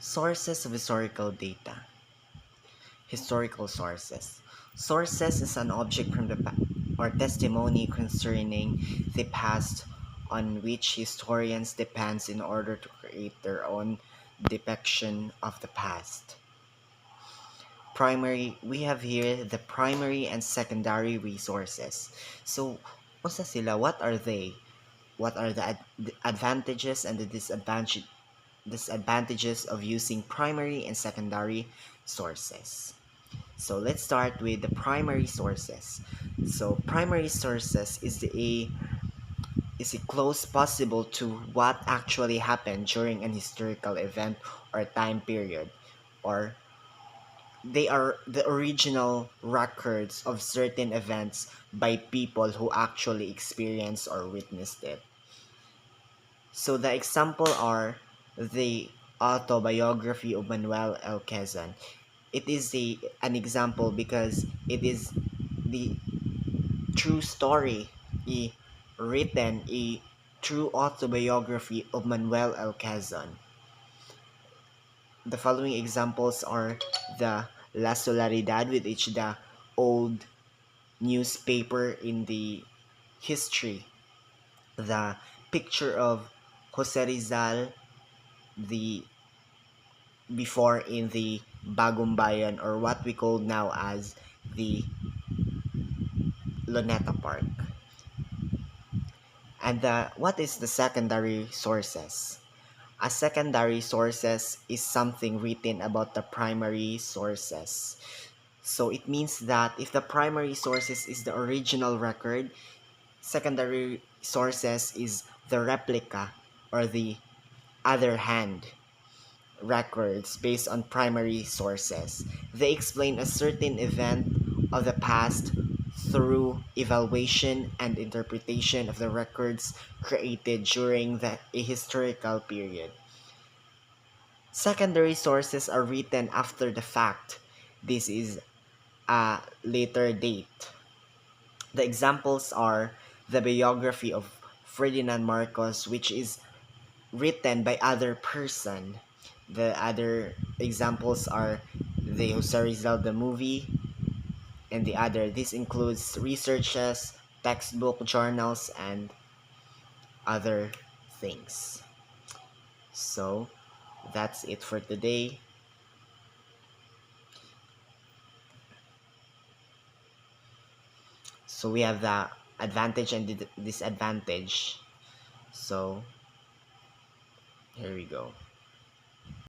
Sources of historical data. Historical sources. Sources is an object from the or testimony concerning the past on which historians depends in order to create their own depiction of the past. We have here the primary and secondary resources. So, unsa sila? What are they? What are the advantages and the disadvantages of using primary and secondary sources? So let's start with the primary sources. So primary sources is a close possible to what actually happened during an historical event or time period, or they are the original records of certain events by people who actually experienced or witnessed it. So the example are the autobiography of Manuel L. Quezon. It is an example because it is the true story, a a true autobiography of Manuel L. Quezon. The following examples are the La Solaridad, which is the old newspaper in the history, the picture of Jose Rizal, the before in the Bagong Bayan, or what we call now as the Luneta Park. And what is the secondary sources? A secondary sources is something written about the primary sources. So it means that if the primary sources is the original record, secondary sources is the replica or the other hand records based on primary sources. They explain a certain event of the past through evaluation and interpretation of the records created during a historical period. Secondary sources are written after the fact. This is a later date. The examples are the biography of Ferdinand Marcos, which is written by other person. The other examples are the Jose Rizal the movie and the other. This includes researches, textbook, journals, and other things. So that's it for today. So we have the advantage and the disadvantage. So here we go.